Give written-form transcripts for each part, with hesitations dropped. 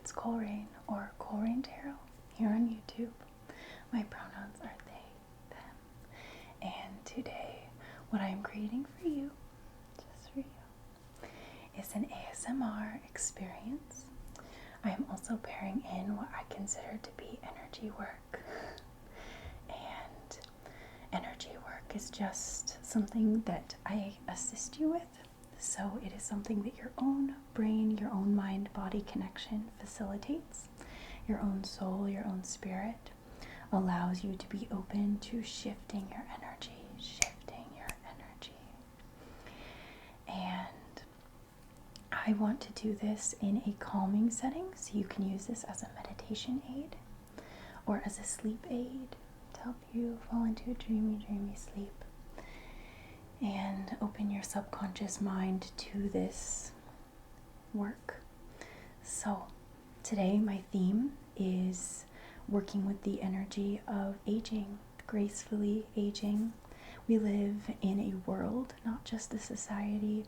it's Coleraine or Coleraine Tarot here on YouTube. My pronouns are they, them. And today, what I am creating for you, just for you, is an ASMR experience. I am also pairing in what I consider to be energy work. And energy work is just something that I assist you with. So it is something that your own brain, your own mind-body connection facilitates. Your own soul, your own spirit allows you to be open to shifting your energy. And I want to do this in a calming setting, so you can use this as a meditation aid or as a sleep aid to help you fall into a dreamy sleep and open your subconscious mind to this work. So today my theme is working with the energy of aging, gracefully aging. We live in a world, not just a society,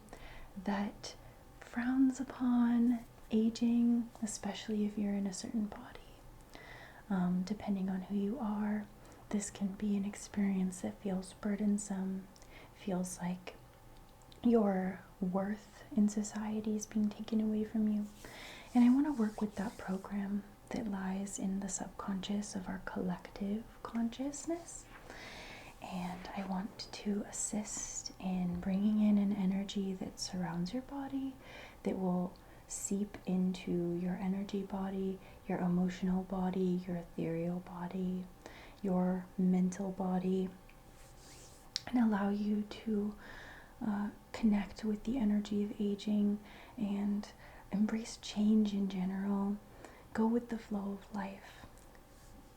that frowns upon aging, especially if you're in a certain body. Depending on who you are, this can be an experience that feels burdensome, feels like your worth in society is being taken away from you. And I want to work with that program that lies in the subconscious of our collective consciousness. And I want to assist in bringing in an energy that surrounds your body, that will seep into your energy body, your emotional body, your ethereal body, your mental body, and allow you to connect with the energy of aging and embrace change in general. Go with the flow of life.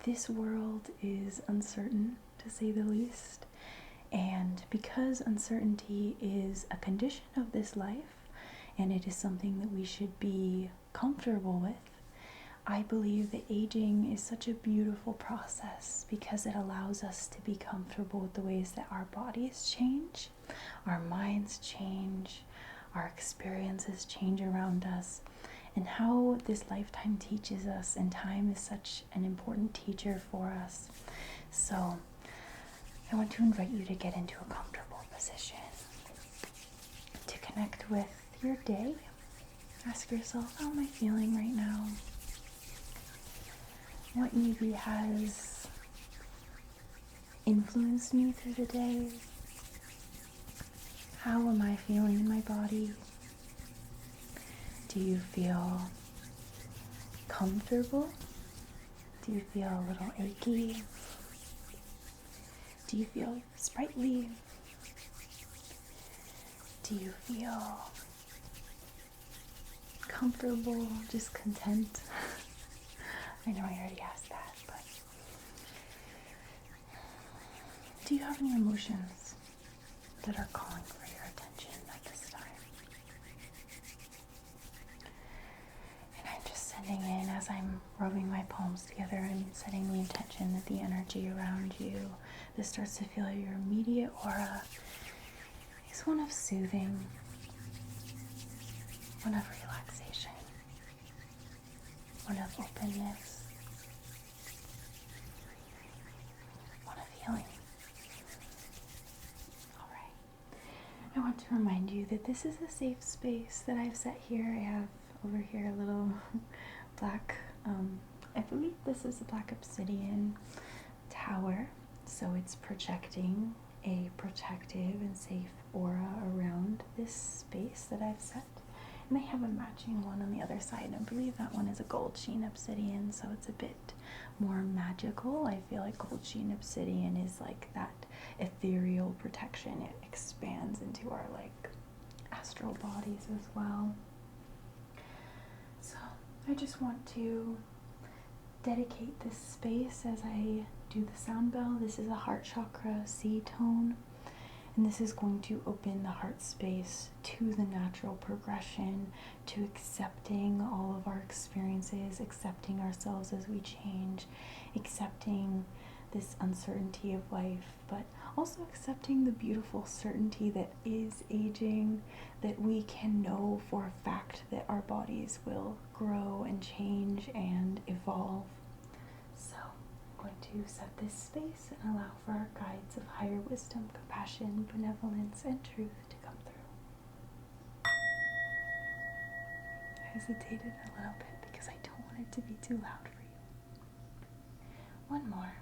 This world is uncertain, to say the least, and because uncertainty is a condition of this life, and it is something that we should be comfortable with, I believe that aging is such a beautiful process because it allows us to be comfortable with the ways that our bodies change, our minds change, our experiences change around us, and how this lifetime teaches us, and time is such an important teacher for us. So I want to invite you to get into a comfortable position, to connect with your day. Ask yourself, how am I feeling right now? What maybe has influenced me through the day? How am I feeling in my body? Do you feel comfortable? Do you feel a little achy? Do you feel sprightly? Do you feel comfortable, just content? I know I already asked that, but do you have any emotions that are calling for your attention at this time? And I'm just sending in, as I'm rubbing my palms together, I'm setting the intention that the energy around you, this starts to feel your immediate aura, is one of soothing, one of relaxation, one of openness, one of healing. Alright. I want to remind you that this is a safe space that I've set here. I have over here a little black, I believe this is a black obsidian tower. So it's projecting a protective and safe aura around this space that I've set. And I have a matching one on the other side. I believe that one is a gold sheen obsidian, so it's a bit more magical. I feel like gold sheen obsidian is like that ethereal protection. It expands into our like astral bodies as well. So I just want to dedicate this space as I do the sound bell. This is a heart chakra C tone, and this is going to open the heart space to the natural progression, to accepting all of our experiences, accepting ourselves as we change, accepting this uncertainty of life, but Also accepting the beautiful certainty that is aging, that we can know for a fact that our bodies will grow and change and evolve. So I'm going to set this space and allow for our guides of higher wisdom, compassion, benevolence, and truth to come through. I hesitated a little bit because I don't want it to be too loud for you. One more.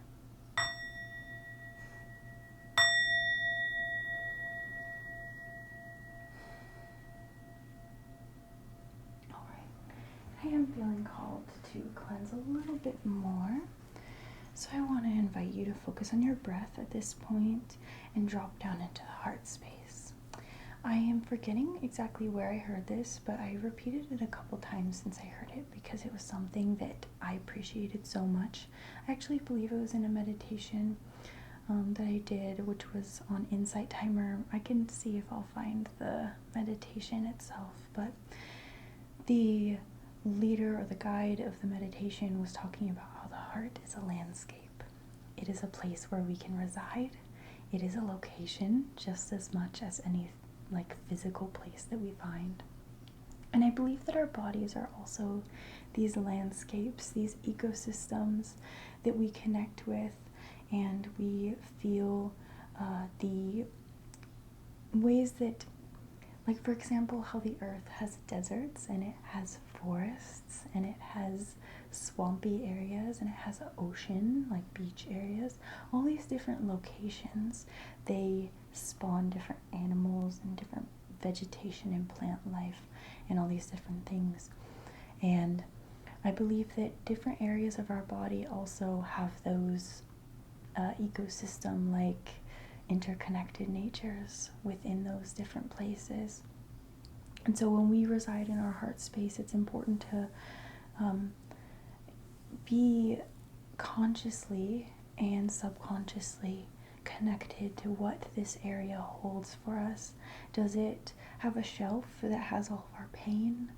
I am feeling called to cleanse a little bit more. So I want to invite you to focus on your breath at this point and drop down into the heart space. I am forgetting exactly where I heard this, but I repeated it a couple times since I heard it because it was something that I appreciated so much. I actually believe it was in a meditation that I did, which was on Insight Timer. I can see if I'll find the meditation itself, but the leader or the guide of the meditation was talking about how the heart is a landscape. It is a place where we can reside. It is a location just as much as any physical place that we find. And I believe that our bodies are also these landscapes, these ecosystems that we connect with, and we feel the ways that, like, for example, how the earth has deserts and it has forests and it has swampy areas and it has an ocean, like beach areas. All these different locations, they spawn different animals and different vegetation and plant life and all these different things. And I believe that different areas of our body also have those ecosystem like interconnected natures within those different places. And so when we reside in our heart space, it's important to be consciously and subconsciously connected to what this area holds for us. Does it have a shelf that has all of our pain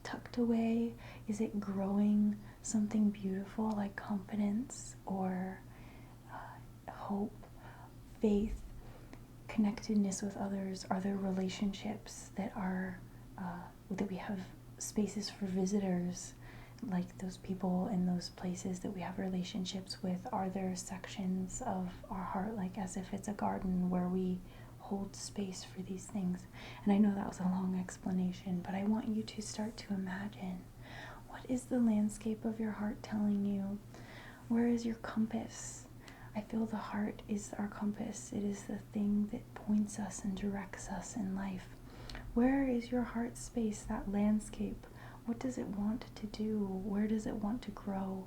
tucked away? Is it growing something beautiful like confidence or hope, faith, connectedness with others? Are there relationships that are that we have spaces for visitors, like those people in those places that we have relationships with? Are there sections of our heart, like as if it's a garden, where we hold space for these things? And I know that was a long explanation, but I want you to start to imagine, what is the landscape of your heart telling you? Where is your compass? I feel the heart is our compass. It is the thing that points us and directs us in life. Where is your heart space, that landscape? What does it want to do? Where does it want to grow?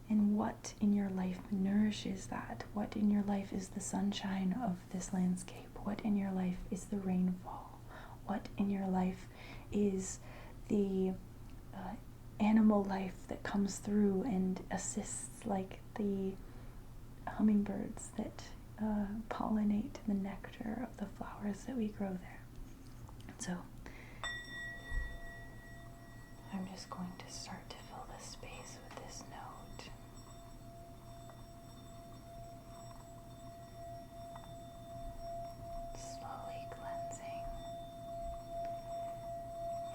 And what in your life nourishes that? What in your life is the sunshine of this landscape? What in your life is the rainfall? What in your life is the animal life that comes through and assists, like the hummingbirds that pollinate the nectar of the flowers that we grow there? So I'm just going to start to fill this space with this note. Slowly cleansing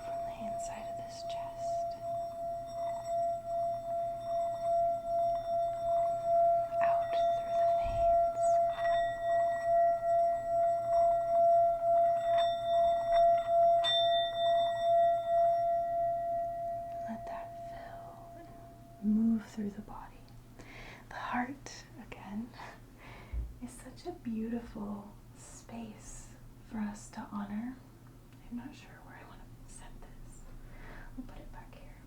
from the inside of this chest out through the veins. Let that fill and move through the body. The heart, again, is such a beautiful space for us to honor. I'm not sure where I want to set this. We'll put it back here.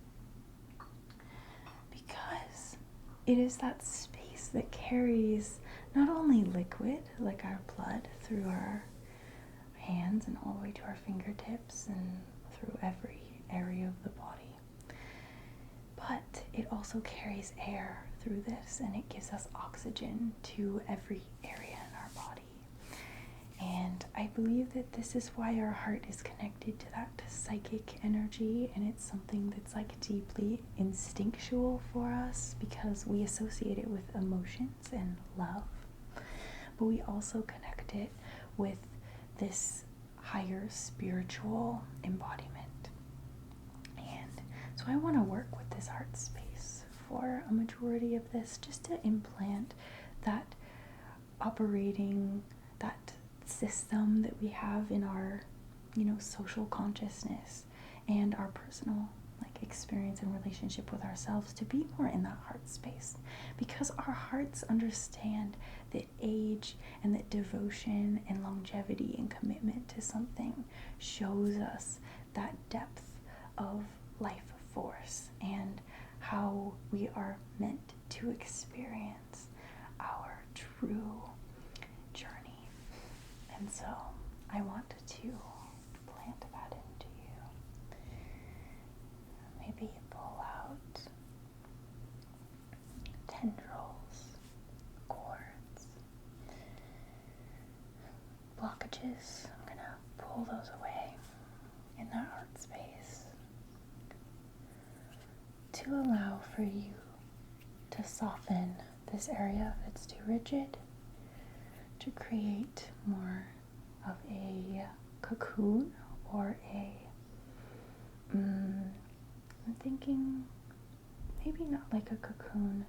Because it is that space that carries not only liquid, like our blood, through our hands and all the way to our fingertips and through every area of the body, but it also carries air through this, and it gives us oxygen to every area in our body. And I believe that this is why our heart is connected to that psychic energy, and it's something that's like deeply instinctual for us because we associate it with emotions and love. but we also connect it with this higher spiritual embodiment. And so I want to work with this heart space for a majority of this, just to implant that operating, that system that we have in our, social consciousness and our personal experience and relationship with ourselves, to be more in that heart space, because our hearts understand that age and that devotion and longevity and commitment to something shows us that depth of life force and how we are meant to experience our true journey. And so I want to plant that into you. Maybe pull out tendrils, cords, blockages. I'm going to pull those away in that heart space to allow for you to soften this area if it's too rigid, to create more of a cocoon or I'm thinking maybe not like a cocoon,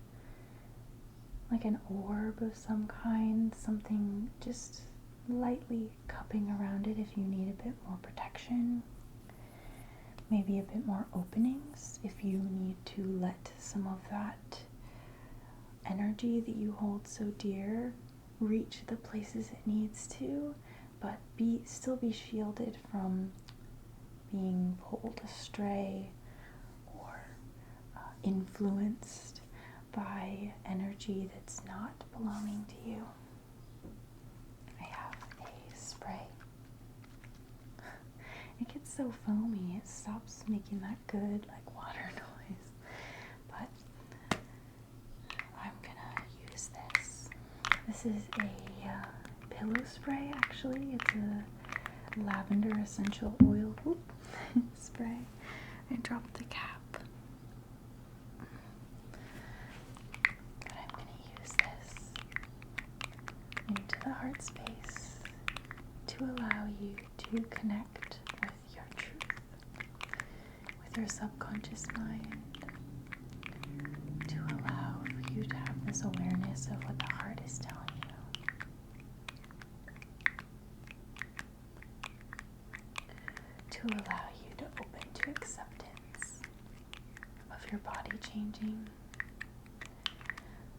like an orb of some kind, something just lightly cupping around it if you need a bit more protection, maybe a bit more openings if you need to let some of that energy that you hold so dear reach the places it needs to, but still be shielded from being pulled astray or influenced by energy that's not belonging to you. I have a spray. It gets so foamy, it stops making that good water noise. But I'm gonna use this. This is a pillow spray, actually. It's a lavender essential oil spray. I dropped the cap. But I'm gonna use this into the heart space to allow you to connect with your truth, with your subconscious mind, to allow for you to have this awareness of what the heart is telling you. To allow you to open to acceptance of your body changing,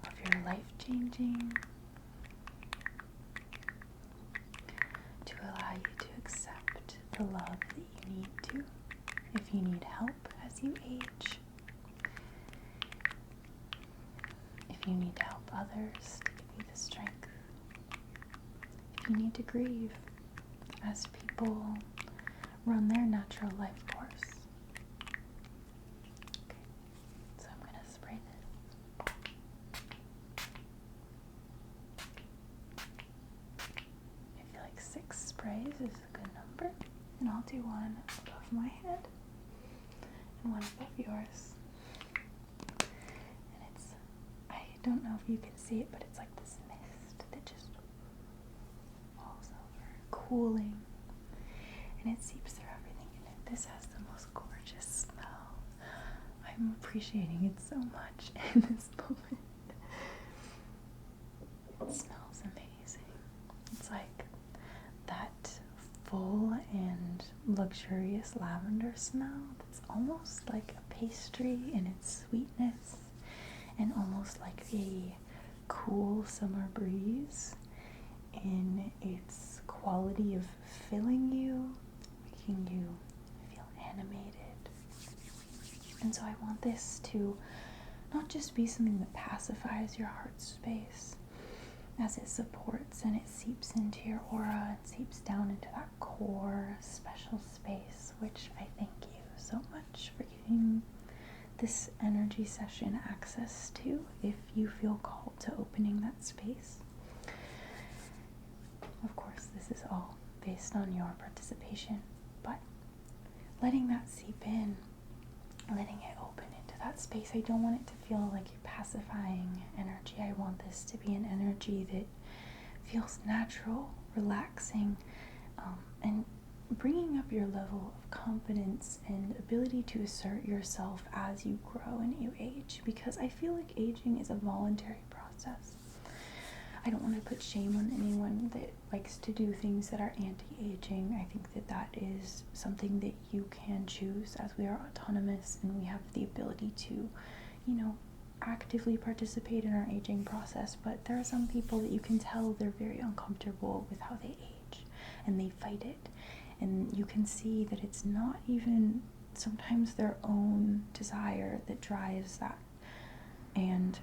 of your life changing, to allow you to accept the love that you need to, if you need help as you age, if you need to help others to give you the strength, if you need to grieve as people run their natural life course. Okay, so I'm going to spray this. I feel like 6 sprays is a good number, and I'll do one above my head and one above yours. And I don't know if you can see it, but it's like this mist that just falls over, cooling. And it seeps through everything in it. This has the most gorgeous smell. I'm appreciating it so much in this moment. It smells amazing. It's like that full and luxurious lavender smell that's almost like a pastry in its sweetness and almost like a cool summer breeze in its quality of filling you, making you feel animated. And so I want this to not just be something that pacifies your heart space as it supports and it seeps into your aura, it seeps down into that core special space, which I thank you so much for giving this energy session access to, if you feel called to opening that space. Of course, this is all based on your participation, but letting that seep in, letting it open into that space. I don't want it to feel like a pacifying energy. I want this to be an energy that feels natural, relaxing, and bringing up your level of confidence and ability to assert yourself as you grow and you age, because I feel like aging is a voluntary process. I don't want to put shame on anyone that likes to do things that are anti-aging. I think that that is something that you can choose, as we are autonomous and we have the ability to, actively participate in our aging process. But there are some people that you can tell they're very uncomfortable with how they age and they fight it. And you can see that it's not even sometimes their own desire that drives that. And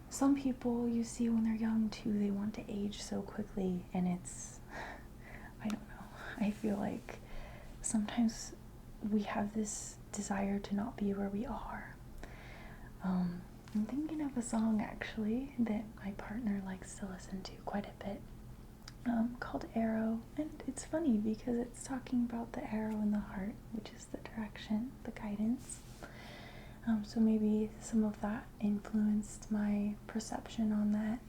some people you see when they're young too, they want to age so quickly, and it's, I don't know, I feel like sometimes we have this desire to not be where we are. I'm thinking of a song actually that my partner likes to listen to quite a bit, called Arrow, and it's funny because it's talking about the arrow in the heart, which is the direction, the guidance. So maybe some of that influenced my perception on that.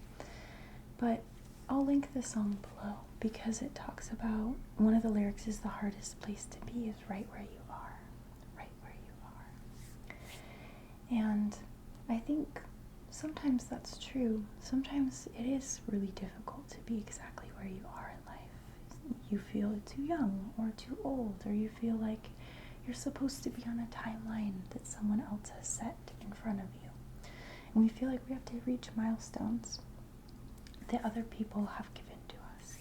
But I'll link the song below because it talks about, one of the lyrics is, the hardest place to be is right where you are. Right where you are. And I think sometimes that's true. Sometimes it is really difficult to be exactly where you are in life. You feel too young or too old, or you feel like you're supposed to be on a timeline that someone else has set in front of you. And we feel like we have to reach milestones that other people have given to us.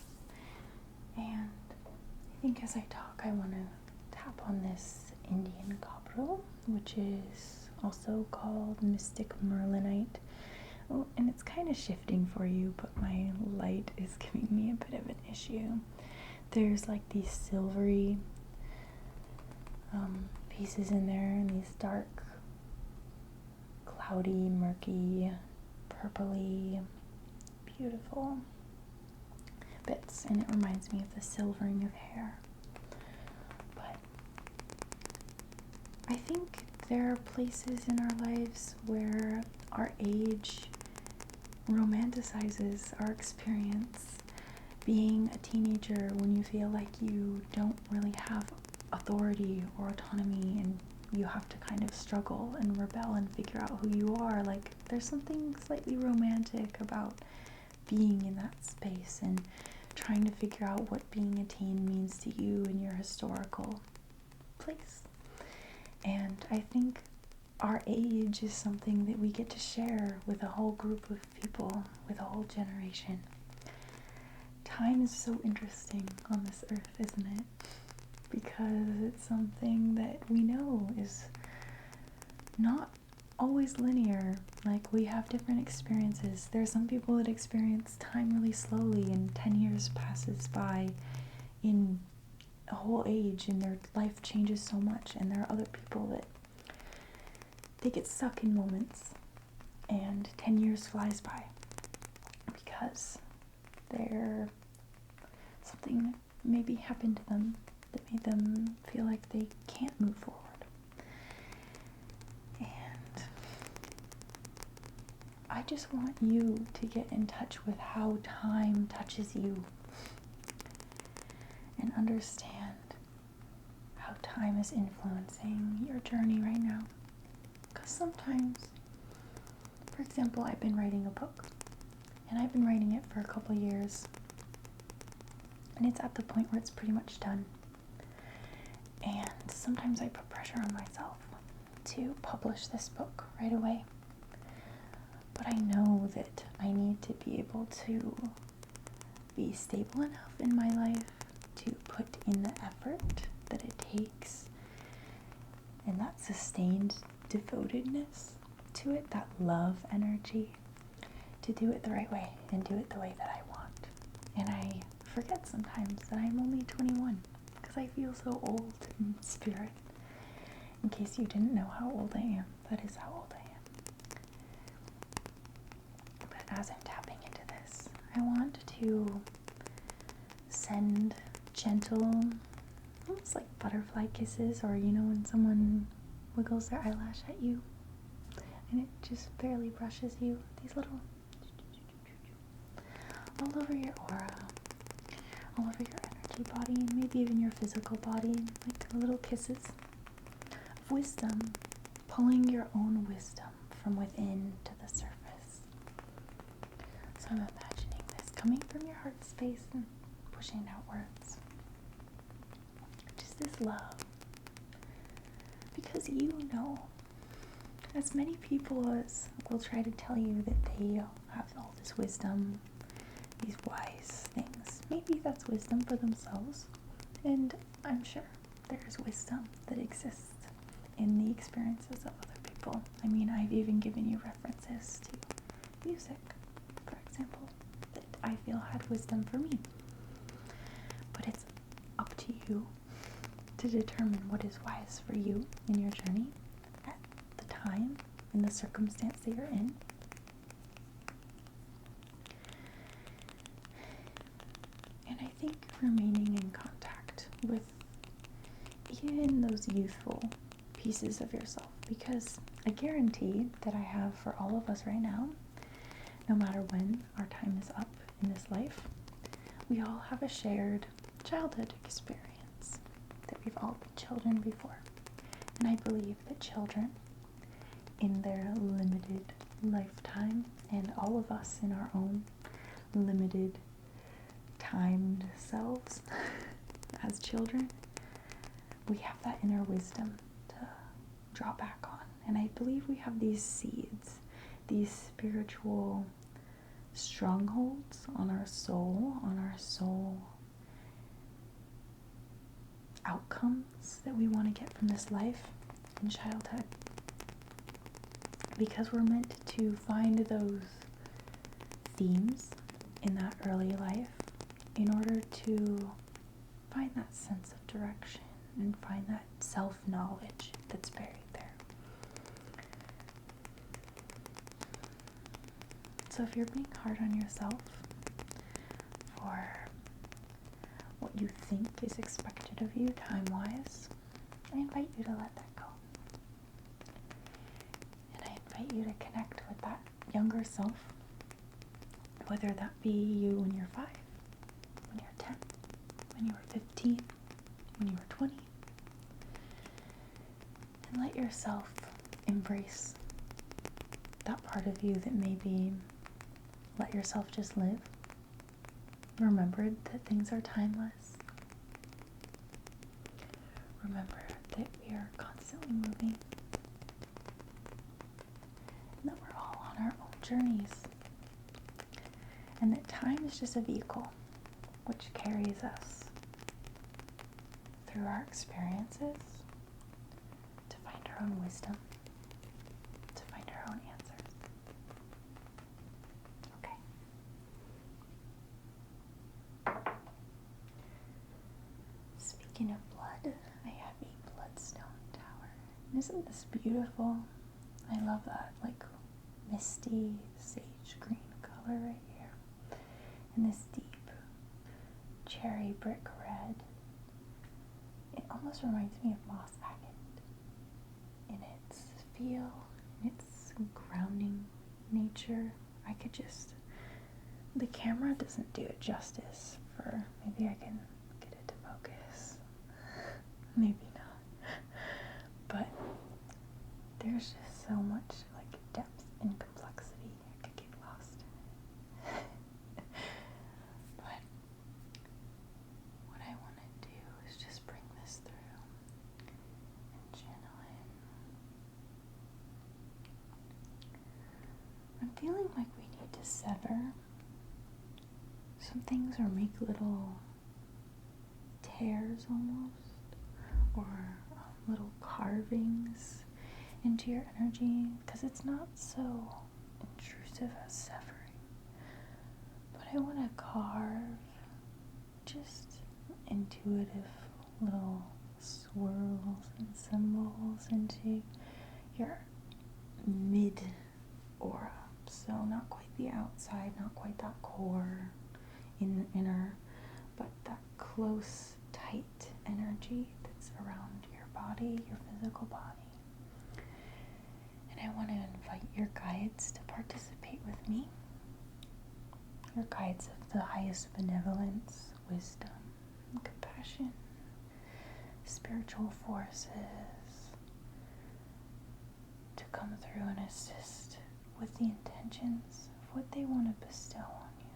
And I think as I talk, I want to tap on this Indian coprol, which is also called Mystic Merlinite. Oh, and it's kind of shifting for you, but my light is giving me a bit of an issue. There's like these silvery pieces in there, and these dark, cloudy, murky, purpley, beautiful bits, and it reminds me of the silvering of hair. But I think there are places in our lives where our age romanticizes our experience. Being a teenager, when you feel like you don't really have authority or autonomy and you have to kind of struggle and rebel and figure out who you are, like there's something slightly romantic about being in that space and trying to figure out what being a teen means to you in your historical place. And I think our age is something that we get to share with a whole group of people, with a whole generation. Time is so interesting on this earth, isn't it? Because it's something that we know is not always linear. Like, we have different experiences. There are some people that experience time really slowly, and 10 years passes by in a whole age, and their life changes so much. And there are other people that they get stuck in moments, and 10 years flies by because something maybe happened to them that made them feel like they can't move forward. And I just want you to get in touch with how time touches you and understand how time is influencing your journey right now. Because sometimes, for example, I've been writing a book, and I've been writing it for a couple years, and it's at the point where it's pretty much done. And sometimes I put pressure on myself to publish this book right away. But I know that I need to be able to be stable enough in my life to put in the effort that it takes, and that sustained devotedness to it, that love energy, to do it the right way and do it the way that I want. And I forget sometimes that I'm only 21 because I feel so old in spirit. In case you didn't know how old I am, that is how old I am. But as I'm tapping into this, I want to send gentle, almost like butterfly kisses, or when someone wiggles their eyelash at you and it just barely brushes you, these little all over your aura, all over your energy body, and maybe even your physical body, like little kisses of wisdom, pulling your own wisdom from within to the surface. So I'm imagining this coming from your heart space and pushing outwards. Just this love. Because you know, as many people as will try to tell you that they have all this wisdom, these wise things, maybe that's wisdom for themselves, and I'm sure there's wisdom that exists in the experiences of other people. I mean, I've even given you references to music, for example, that I feel had wisdom for me. But it's up to you to determine what is wise for you in your journey at the time, in the circumstance that you're in. And I think remaining in contact with even those youthful pieces of yourself, because I guarantee that I have for all of us right now, no matter when our time is up in this life, we all have a shared childhood experience, that we've all been children before. And I believe that children, in their limited lifetime, and all of us in our own limited timed selves as children, we have that inner wisdom to draw back on. And I believe we have these seeds, these spiritual strongholds on our soul outcomes that we want to get from this life in childhood. Because we're meant to find those themes in that early life in order to find that sense of direction and find that self-knowledge that's buried there. So if you're being hard on yourself for what you think is expected of you time-wise, I invite you to let that go. And I invite you to connect with that younger self, whether that be you when you're 5, when you're 10, when you were 15, when you were 20. And let yourself embrace that part of you that maybe let yourself just live. Remember that things are timeless. Remember that we are constantly moving. And that we're all on our own journeys. And that time is just a vehicle which carries us through our experiences to find our own wisdom, to find our own answers. Okay. Speaking of blood, I have a bloodstone tower. Isn't this beautiful? I love that, like misty sage green color right here. And this deep cherry brick red. It almost reminds me of moss agate in its feel, in its grounding nature. I could just, the camera doesn't do it justice for, maybe I can get it to focus. Maybe not. But there's just so much like depth and complexity. I could get lost in it. But what I want to do is just bring this through and channel in. I'm feeling like we need to sever some things or make little tears almost, or little carvings into your energy, because it's not so intrusive as severing. But I want to carve just intuitive little swirls and symbols into your mid aura. So not quite the outside, not quite that core in the inner, but that close, tight energy that's around your body, your physical body. And I want to invite your guides to participate with me. your guides of the highest benevolence, wisdom, and compassion, spiritual forces to come through and assist with the intentions of what they want to bestow on you.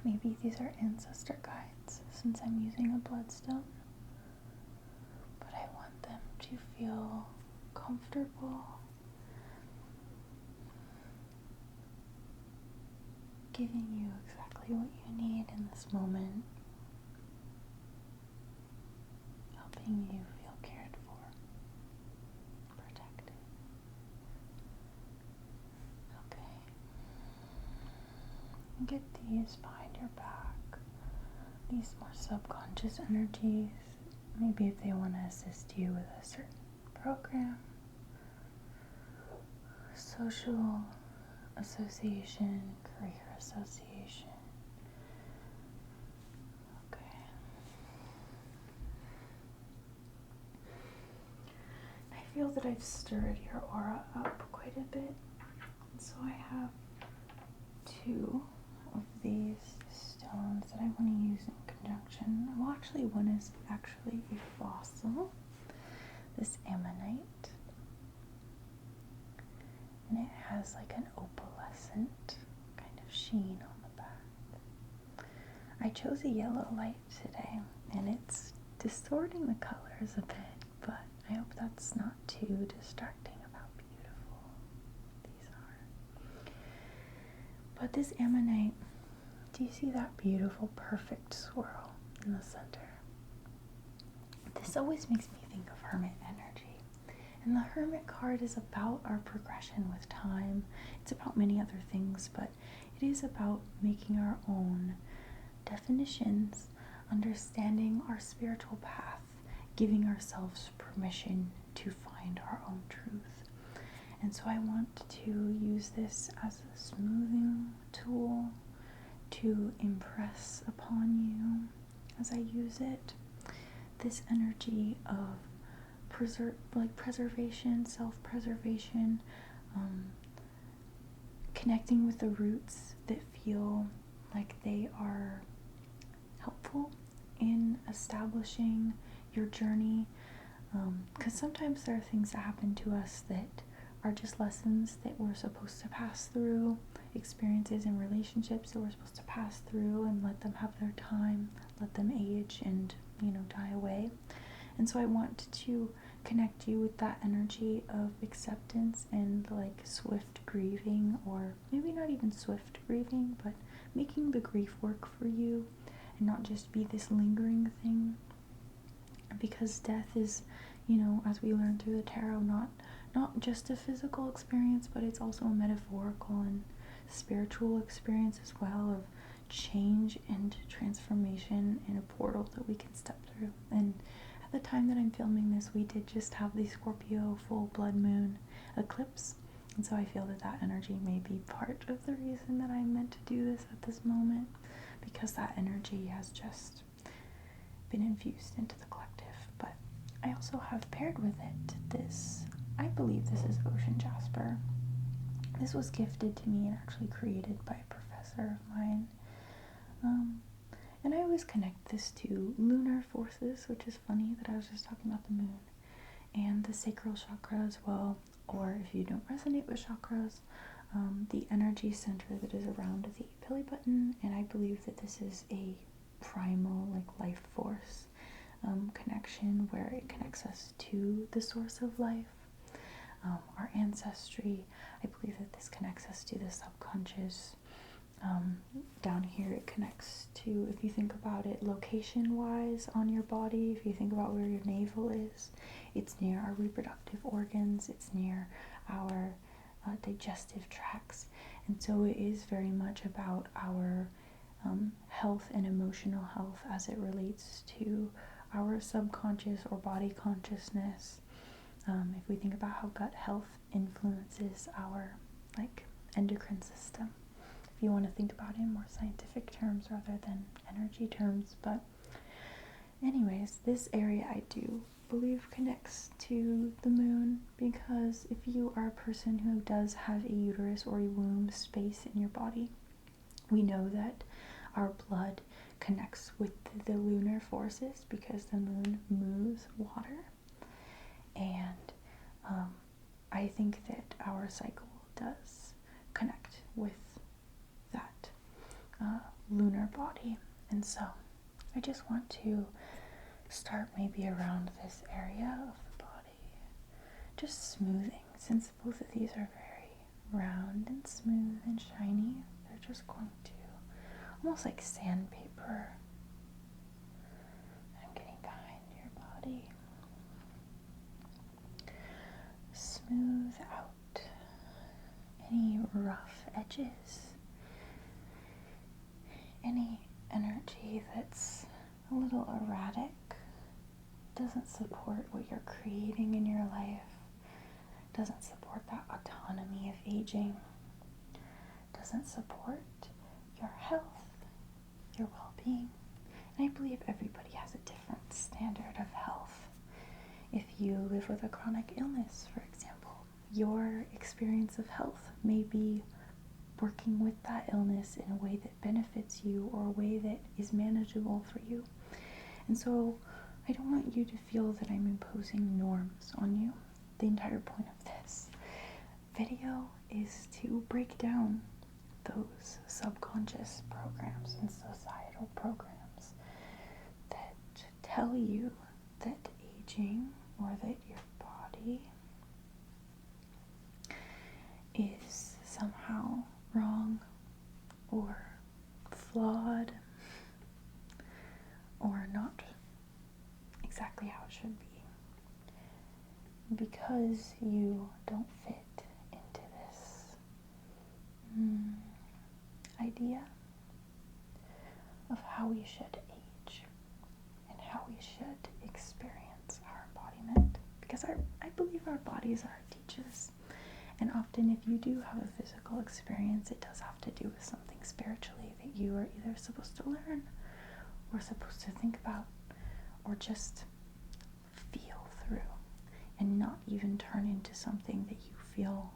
Maybe these are ancestor guides, since I'm using a bloodstone, but I want them to feel comfortable giving you exactly what you need in this moment, helping you feel cared for, protected. Okay. Get these behind your back, these more subconscious energies, maybe if they want to assist you with a certain program, social association, career association. Okay. I feel that I've stirred your aura up quite a bit, and so I have 2 of these stones that I want to use in conjunction. Well, actually, one is actually a fossil, this Ammonite, and it has like an opalescent kind of sheen on the back. I chose a yellow light today, and it's distorting the colors a bit, but I hope that's not too distracting of how beautiful these are. But this Ammonite, do you see that beautiful, perfect swirl in the center? This always makes me think of Hermit energy. And the Hermit card is about our progression with time. It's about many other things, but it is about making our own definitions, understanding our spiritual path, giving ourselves permission to find our own truth. And so I want to use this as a smoothing tool to impress upon you as I use it this energy of preservation, self-preservation, connecting with the roots that feel like they are helpful in establishing your journey, because sometimes there are things that happen to us that are just lessons that we're supposed to pass through, experiences and relationships that we're supposed to pass through and let them have their time, let them age and, die away. And so I want to connect you with that energy of acceptance and like swift grieving, or maybe not even swift grieving, but making the grief work for you and not just be this lingering thing. Because death is, as we learn through the tarot, not just a physical experience, but it's also a metaphorical and spiritual experience as well, of change and transformation in a portal that we can step through. And at the time that I'm filming this, we did just have the Scorpio full blood moon eclipse, and so I feel that energy may be part of the reason that I'm meant to do this at this moment, because that energy has just been infused into the collective. But I also have paired with it this, I believe this is Ocean Jasper. This was gifted to me and actually created by a professor of mine. And I always connect this to lunar forces, which is funny that I was just talking about the moon, and the sacral chakra as well, or if you don't resonate with chakras, the energy center that is around the belly button. And I believe that this is a primal, life force connection, where it connects us to the source of life, our ancestry. I believe that this connects us to the subconscious. Down here it connects to, if you think about it location wise on your body, if you think about where your navel is, it's near our reproductive organs, it's near our digestive tracts. And so it is very much about our health and emotional health as it relates to our subconscious or body consciousness. If we think about how gut health influences our endocrine system, if you want to think about it in more scientific terms rather than energy terms. But anyways, this area I do believe connects to the moon, because if you are a person who does have a uterus or a womb space in your body, we know that our blood connects with the lunar forces because the moon moves water. And I think that our cycle does connect with that lunar body. And so I just want to start maybe around this area of the body, just smoothing. Since both of these are very round and smooth and shiny, they're just going to, almost like sandpaper, I'm getting behind your body. Smooth out any rough edges, any energy that's a little erratic, doesn't support what you're creating in your life, doesn't support that autonomy of aging, doesn't support your health, your well-being. And I believe everybody has a different standard of health. If you live with a chronic illness, for example, your experience of health may be working with that illness in a way that benefits you or a way that is manageable for you. And so I don't want you to feel that I'm imposing norms on you. The entire point of this video is to break down those subconscious programs and societal programs that tell you that aging, or that your body is somehow wrong or flawed or not exactly how it should be, because you don't fit into this idea of how we should age and how we should experience our embodiment. Because I believe our bodies are our teachers. And often if you do have a physical experience, it does have to do with something spiritually that you are either supposed to learn or supposed to think about or just feel through, and not even turn into something that you feel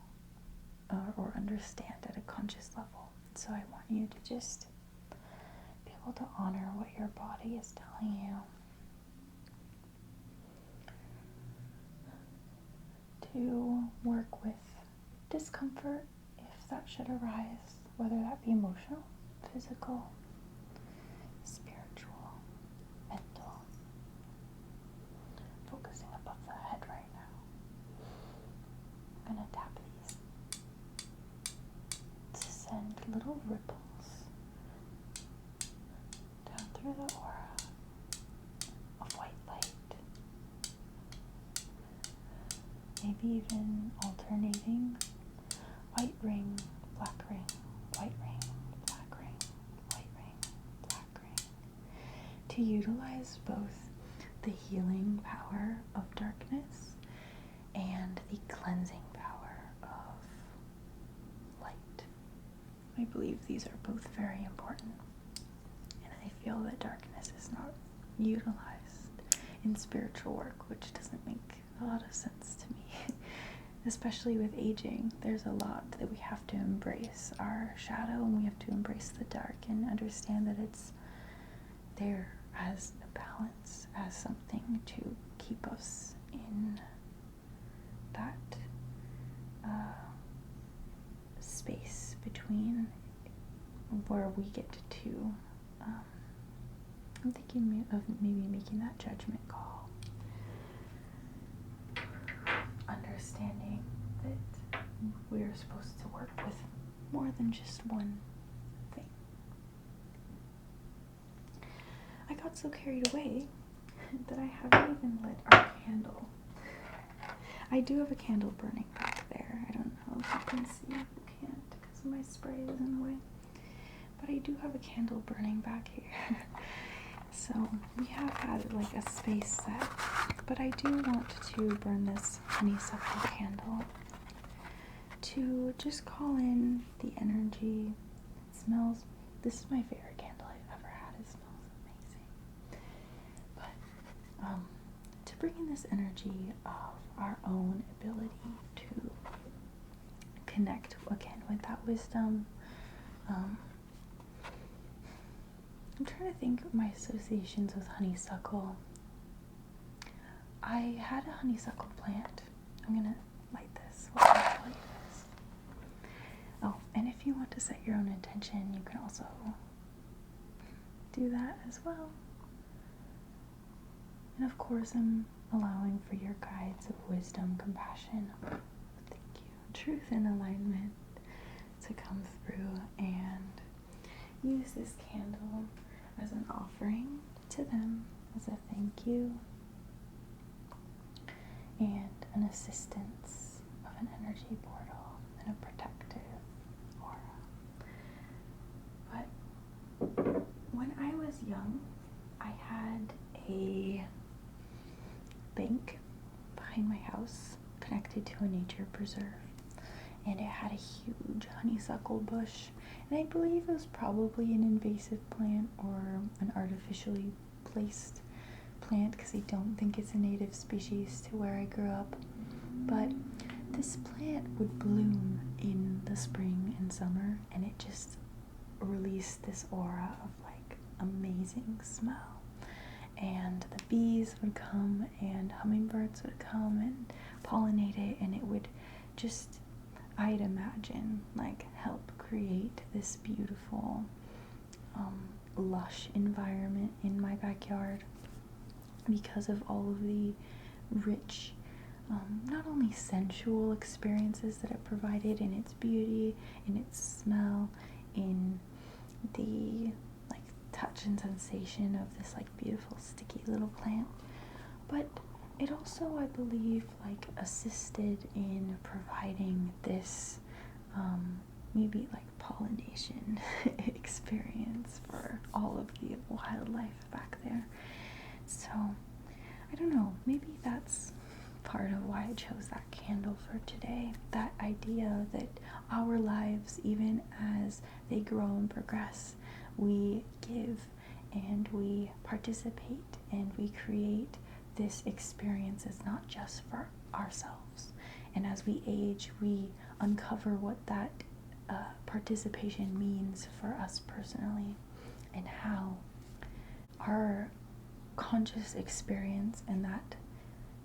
or understand at a conscious level. So I want you to just be able to honor what your body is telling you. To work with discomfort if that should arise, whether that be emotional, physical, spiritual, mental. Focusing above the head right now. I'm going to tap these to send little ripples down through the aura of white light. Maybe even alternating white ring, black ring, white ring, black ring, white ring, black ring, to utilize both the healing power of darkness and the cleansing power of light. I believe these are both very important, and I feel that darkness is not utilized in spiritual work, which doesn't make a lot of sense to me. Especially with aging, there's a lot that we have to embrace our shadow, and we have to embrace the dark and understand that it's there as a balance, as something to keep us in that space between where we get to, I'm thinking of maybe making that judgment call. Understanding that we're supposed to work with more than just one thing. I got so carried away that I haven't even lit our candle. I do have a candle burning back there. I don't know if you can see. You can't because my spray is in the way. But I do have a candle burning back here. So we have had like a space set. But I do want to burn this honeysuckle candle to just call in the energy. It smells, this is my favorite candle I've ever had. It smells amazing. But to to bring in this energy of our own ability to connect again with that wisdom. I'm trying to think of my associations with honeysuckle. I had a honeysuckle plant. I'm gonna light this. Oh, and if you want to set your own intention, you can also do that as well. And of course, I'm allowing for your guides of wisdom, compassion, thank you, truth and alignment to come through and use this candle as an offering to them, as a thank you and an assistance of an energy portal and a protective aura. But when I was young, I had a bank behind my house connected to a nature preserve, and it had a huge honeysuckle bush, and I believe it was probably an invasive plant or an artificially placed plant, because I don't think it's a native species to where I grew up. But this plant would bloom in the spring and summer, and it just released this aura of like amazing smell. And the bees would come and hummingbirds would come and pollinate it, and it would just, I'd imagine, like help create this beautiful lush environment in my backyard, because of all of the rich, not only sensual experiences that it provided in its beauty, in its smell, in the like touch and sensation of this like beautiful sticky little plant, but it also, I believe, like assisted in providing this maybe like pollination experience for all of the wildlife back there. So I don't know, maybe that's part of why I chose that candle for today. That idea that our lives, even as they grow and progress, we give and we participate and we create this experience is not just for ourselves. And as we age, we uncover what that participation means for us personally, and how our conscious experience and that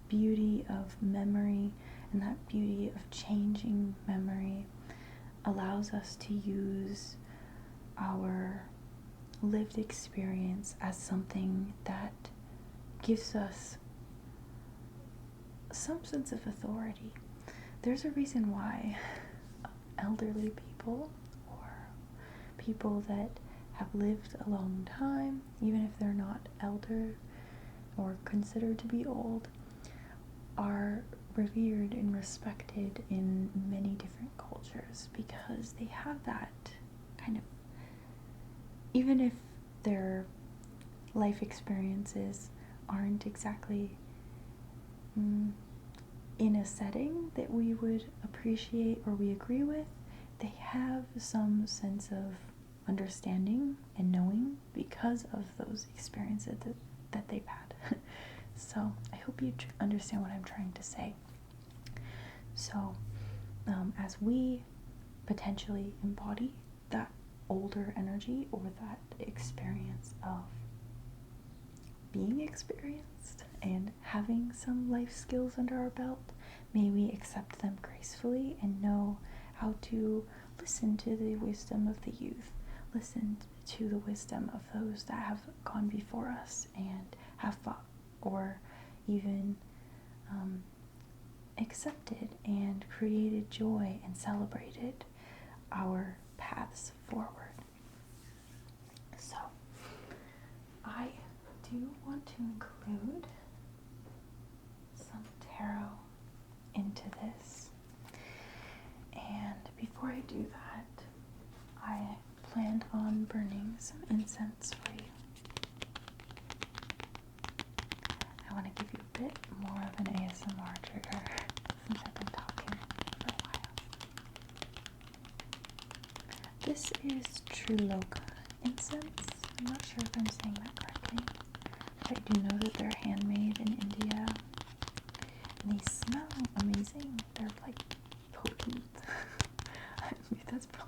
beauty of memory and that beauty of changing memory allows us to use our lived experience as something that gives us some sense of authority. There's a reason why elderly people or people that have lived a long time, even if they're not elder or considered to be old, are revered and respected in many different cultures, because they have that kind of, even if their life experiences aren't exactly in a setting that we would appreciate or we agree with, they have some sense of understanding and knowing because of those experiences that they've had. So I hope you understand what I'm trying to say. So as we potentially embody that older energy or that experience of being experienced and having some life skills under our belt, may we accept them gracefully and know how to listen to the wisdom of the youth, listen to the wisdom of those that have gone before us and have fought or even accepted and created joy and celebrated our paths forward. So I do want to include some tarot into this, and before I do that, I planned on burning some incense for you. I want to give you a bit more of an ASMR trigger since I've been talking for a while. This is Truloka incense. I'm not sure if I'm saying that correctly, but I do know that they're handmade in India.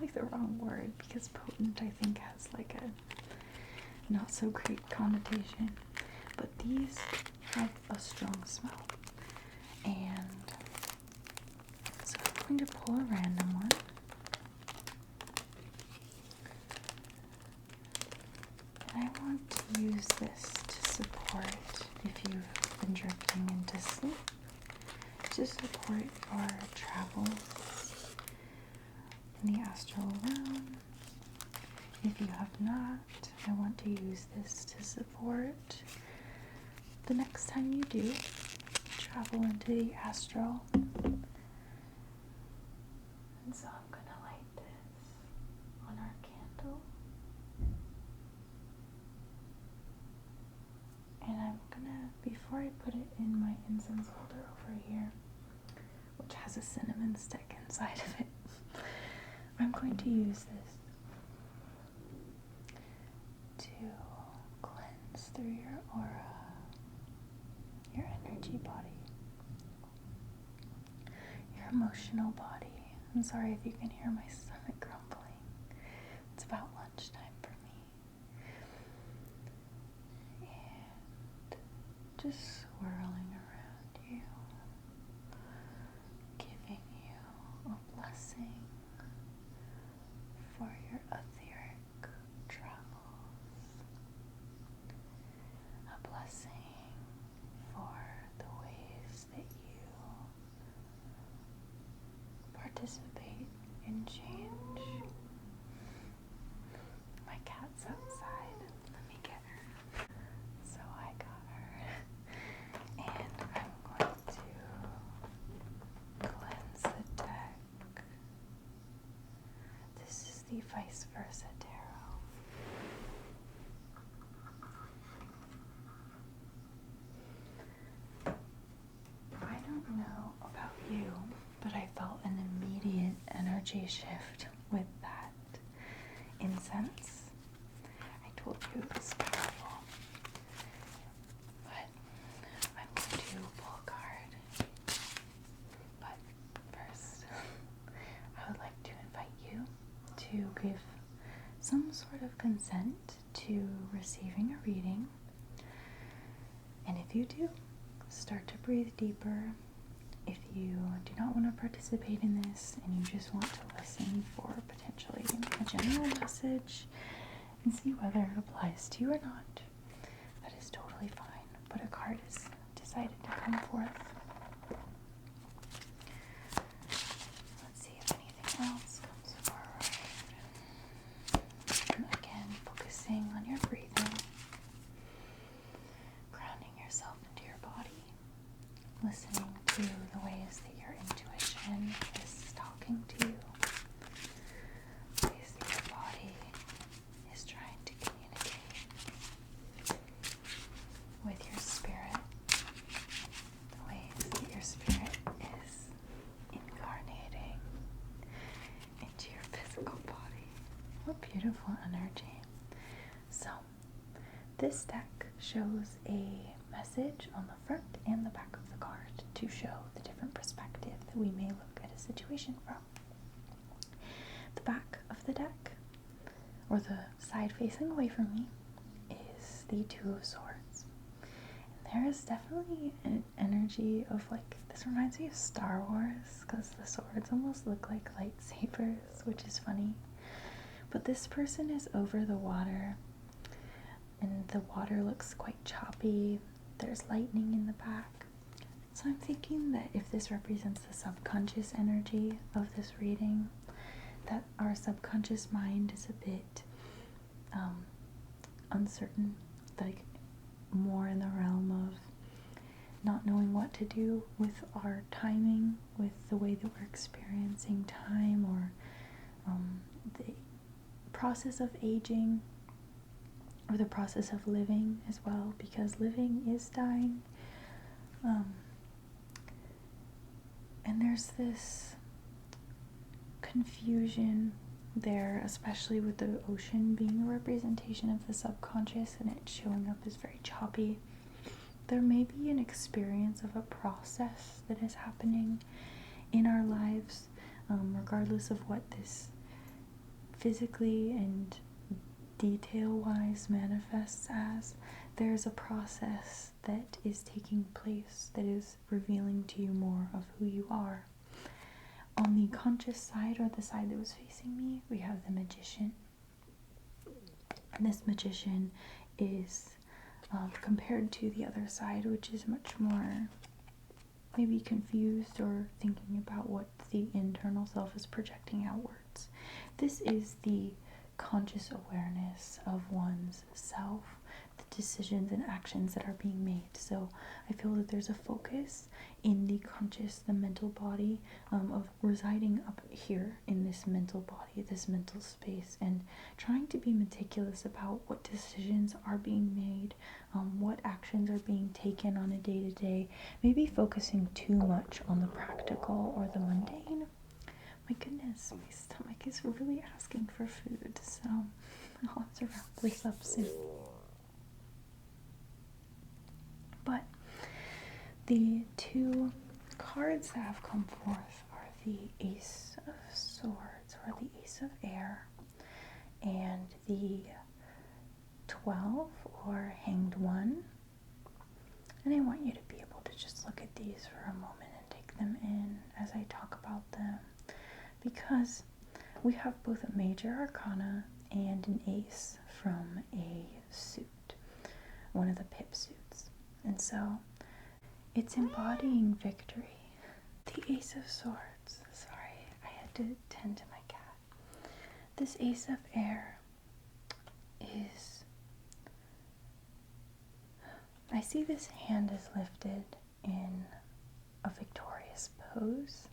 probably the wrong word because potent I think has like a not so great connotation. But these have a strong smell. And so I'm going to pull a random one. And I want to use this to support if you've been drifting into sleep, to support your travels in the astral realm. If you have not, I want to use this to support the next time you do travel into the astral. And so I'm going to light this on our candle. And I'm gonna, before I put it in my incense holder over here, which has a cinnamon stick inside of it, I'm going to use this to cleanse through your aura, your energy body, your emotional body. I'm sorry if you can hear my stomach grumbling. It's about lunchtime for me. And just swirling around you, giving you a blessing for your etheric travels, a blessing for the ways that you participate in change. My cat's outside. Let me get her. So I got her. And I'm going to cleanse the deck. This is the Vice Versa Tarot. I don't know about you, but I felt an immediate energy shift with that incense. I told you it was powerful. But I'm going to pull a card. But first, I would like to invite you to give some sort of consent to receiving a reading. And if you do, start to breathe deeper. If you do not want to participate in this and you just want to listen for potentially a general message and see whether it applies to you or not, that is totally fine. But a card has decided to come forth. Let's see if anything else comes forward. And again, focusing on your breathing, grounding yourself into your body, listening to the ways that your intuition is talking to you, ways that your body is trying to communicate with your spirit, the ways that your spirit is incarnating into your physical body. What beautiful energy. So, this deck shows a message on the front and the back of the card to show the different perspective that we may look at a situation from. The back of the deck, or the side facing away from me, is the Two of Swords. And there is definitely an energy of like, this reminds me of Star Wars, because the swords almost look like lightsabers, which is funny. But this person is over the water, and the water looks quite choppy. There's lightning in the back. So I'm thinking that if this represents the subconscious energy of this reading, that our subconscious mind is a bit uncertain, like more in the realm of not knowing what to do with our timing, with the way that we're experiencing time, or the process of aging, or the process of living as well, because living is dying. And there's this confusion there, especially with the ocean being a representation of the subconscious and it showing up as very choppy. There may be an experience of a process that is happening in our lives, regardless of what this physically and detail-wise manifests as, there's a process that is taking place that is revealing to you more of who you are. On the conscious side, or the side that was facing me, we have the Magician. And this Magician is compared to the other side, which is much more maybe confused or thinking about what the internal self is projecting outwards. This is the conscious awareness of one's self, the decisions and actions that are being made. So I feel that there's a focus in the conscious, the mental body, of residing up here in this mental body, this mental space, and trying to be meticulous about what decisions are being made, what actions are being taken on a day-to-day, maybe focusing too much on the practical or the mundane. My goodness, my stomach is really asking for food, so I'll have to wrap this up soon. But the two cards that have come forth are the Ace of Swords, or the Ace of Air, and the 12, or Hanged One. And I want you to be able to just look at these for a moment and take them in as I talk about them, because we have both a Major Arcana and an Ace from a suit, one of the pip suits. And so it's embodying victory. The Ace of Swords. Sorry, I had to tend to my cat. This Ace of Air is, I see this hand is lifted in a victorious pose,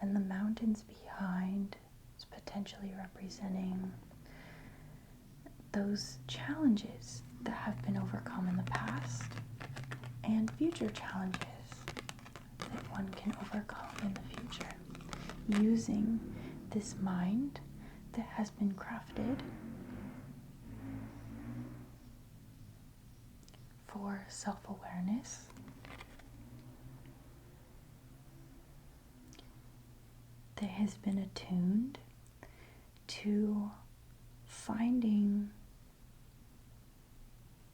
and the mountains behind is potentially representing those challenges that have been overcome in the past and future challenges that one can overcome in the future, using this mind that has been crafted for self-awareness, that has been attuned to finding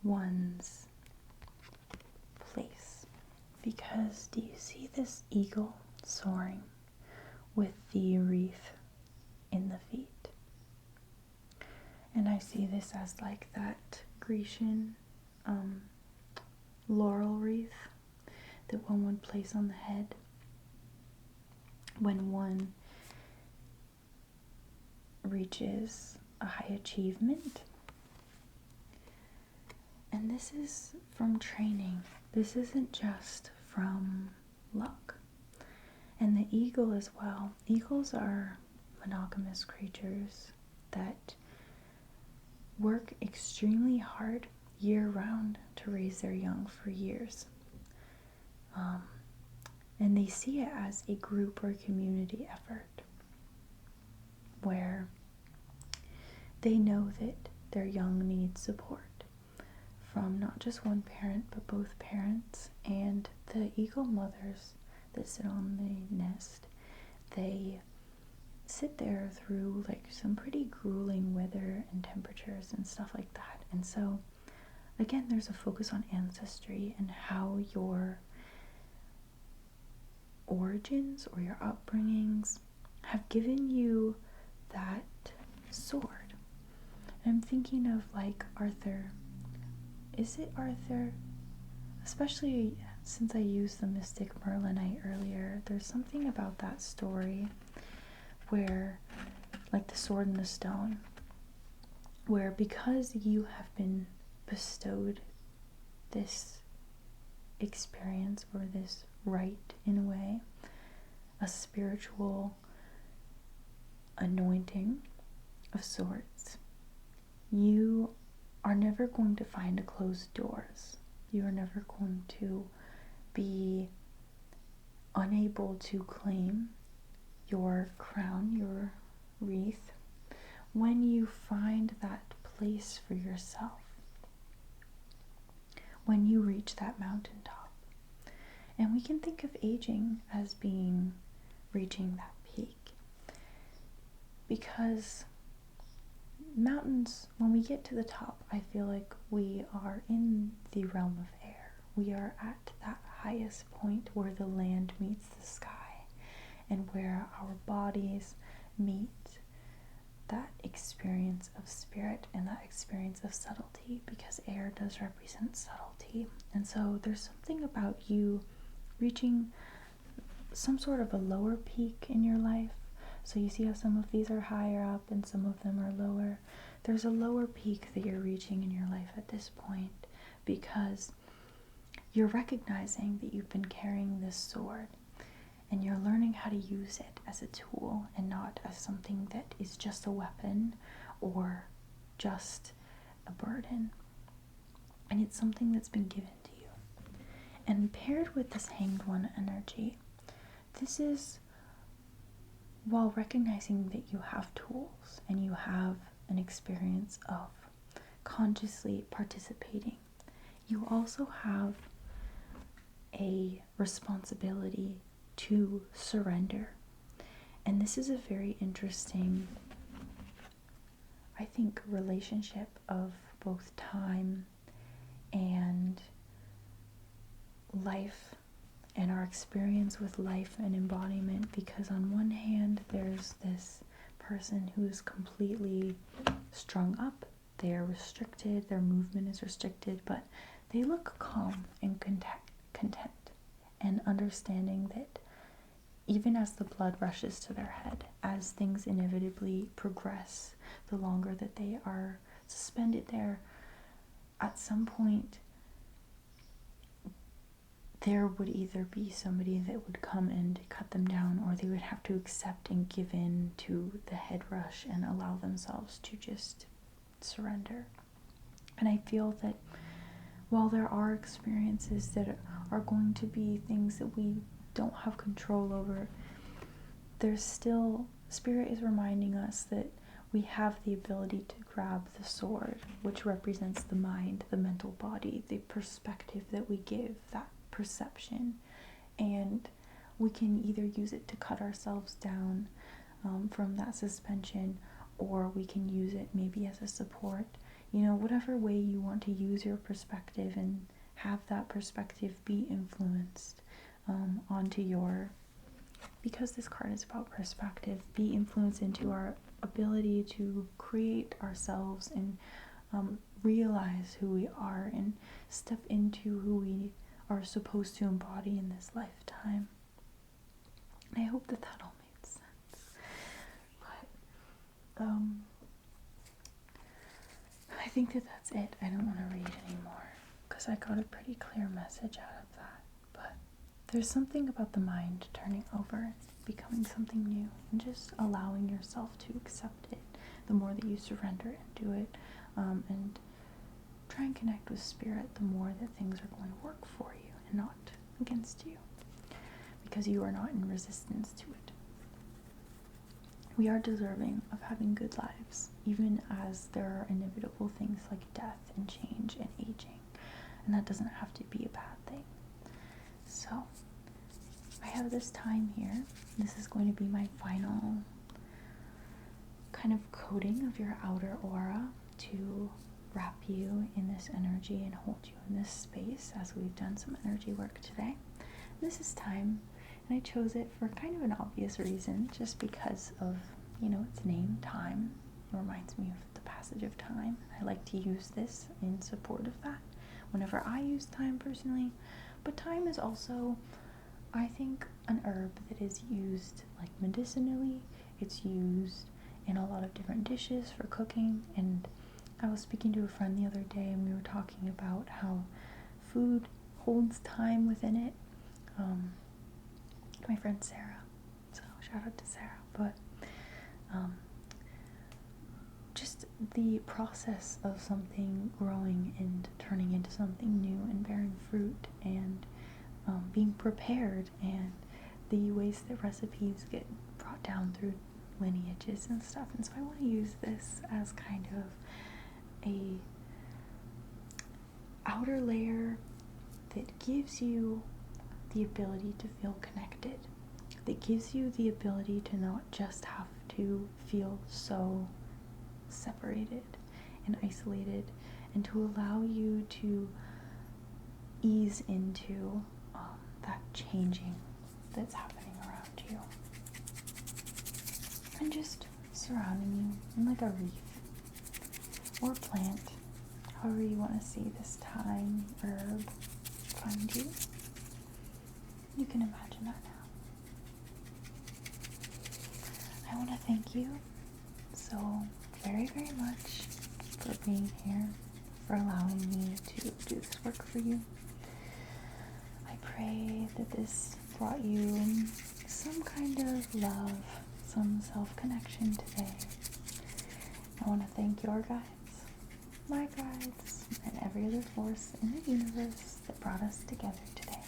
one's place. Because do you see this eagle soaring with the wreath in the feet? And I see this as like that Grecian laurel wreath that one would place on the head when one reaches a high achievement. And this is from training. This isn't just from luck. And the eagle as well. Eagles are monogamous creatures that work extremely hard year-round to raise their young for years. And they see it as a group or community effort where they know that their young need support from not just one parent, but both parents. And the eagle mothers that sit on the nest, they sit there through like some pretty grueling weather and temperatures and stuff like that. And so again, there's a focus on ancestry and how your origins or your upbringings have given you that sword. I'm thinking of like Arthur. Is it Arthur? Especially since I used the mystic Merlinite earlier, there's something about that story where, like the sword and the stone, where because you have been bestowed this experience or this right in a way, a spiritual anointing of sorts, you are never going to find closed doors. You are never going to be unable to claim your crown, your wreath, when you find that place for yourself, when you reach that mountaintop. And we can think of aging as being reaching that peak, because mountains, when we get to the top, I feel like we are in the realm of air. We are at that highest point where the land meets the sky and where our bodies meet that experience of spirit and that experience of subtlety, because air does represent subtlety. And so there's something about you reaching some sort of a lower peak in your life. So you see how some of these are higher up and some of them are lower. There's a lower peak that you're reaching in your life at this point, because you're recognizing that you've been carrying this sword and you're learning how to use it as a tool and not as something that is just a weapon or just a burden. And it's something that's been given to you. And paired with this Hanged One energy, this is, while recognizing that you have tools and you have an experience of consciously participating, you also have a responsibility to surrender. And this is a very interesting, I think, relationship of both time and life and our experience with life and embodiment, because on one hand there's this person who is completely strung up, they are restricted, their movement is restricted, but they look calm and content and understanding that even as the blood rushes to their head, as things inevitably progress, the longer that they are suspended there, at some point there would either be somebody that would come and cut them down, or they would have to accept and give in to the head rush and allow themselves to just surrender. And I feel that while there are experiences that are going to be things that we don't have control over, there's still, Spirit is reminding us that we have the ability to grab the sword, which represents the mind, the mental body, the perspective that we give, that perception, and we can either use it to cut ourselves down from that suspension, or we can use it maybe as a support. You know, whatever way you want to use your perspective and have that perspective be influenced onto your, because this card is about perspective, be influenced into our ability to create ourselves and realize who we are and step into who we are supposed to embody in this lifetime. And I hope that that all made sense. But I think that that's it. I don't want to read anymore because I got a pretty clear message out of that. But there's something about the mind turning over and becoming something new, and just allowing yourself to accept it. The more that you surrender and do it, and try and connect with Spirit, the more that things are going to work for you and not against you, because you are not in resistance to it. We are deserving of having good lives, even as there are inevitable things like death and change and aging, and that doesn't have to be a bad thing. So I have this time here. This is going to be my final kind of coating of your outer aura to wrap you in this energy and hold you in this space as we've done some energy work today. This is time, and I chose it for kind of an obvious reason, just because of, you know, its name, time. It reminds me of the passage of time. I like to use this in support of that whenever I use time personally. But time is also, I think, an herb that is used like medicinally. It's used in a lot of different dishes for cooking, and I was speaking to a friend the other day and we were talking about how food holds time within it. My friend Sarah, so shout out to Sarah, but just the process of something growing and turning into something new and bearing fruit, and being prepared, and the ways that recipes get brought down through lineages and stuff. And so I want to use this as kind of a outer layer that gives you the ability to feel connected, that gives you the ability to not just have to feel so separated and isolated, and to allow you to ease into that changing that's happening around you, and just surrounding you in like a wreath or plant, however you want to see this thyme herb find you. You can imagine that now. I want to thank you so very, very much for being here, for allowing me to do this work for you. I pray that this brought you some kind of love, some self-connection today. I want to thank your guides, my guides, and every other force in the universe that brought us together today.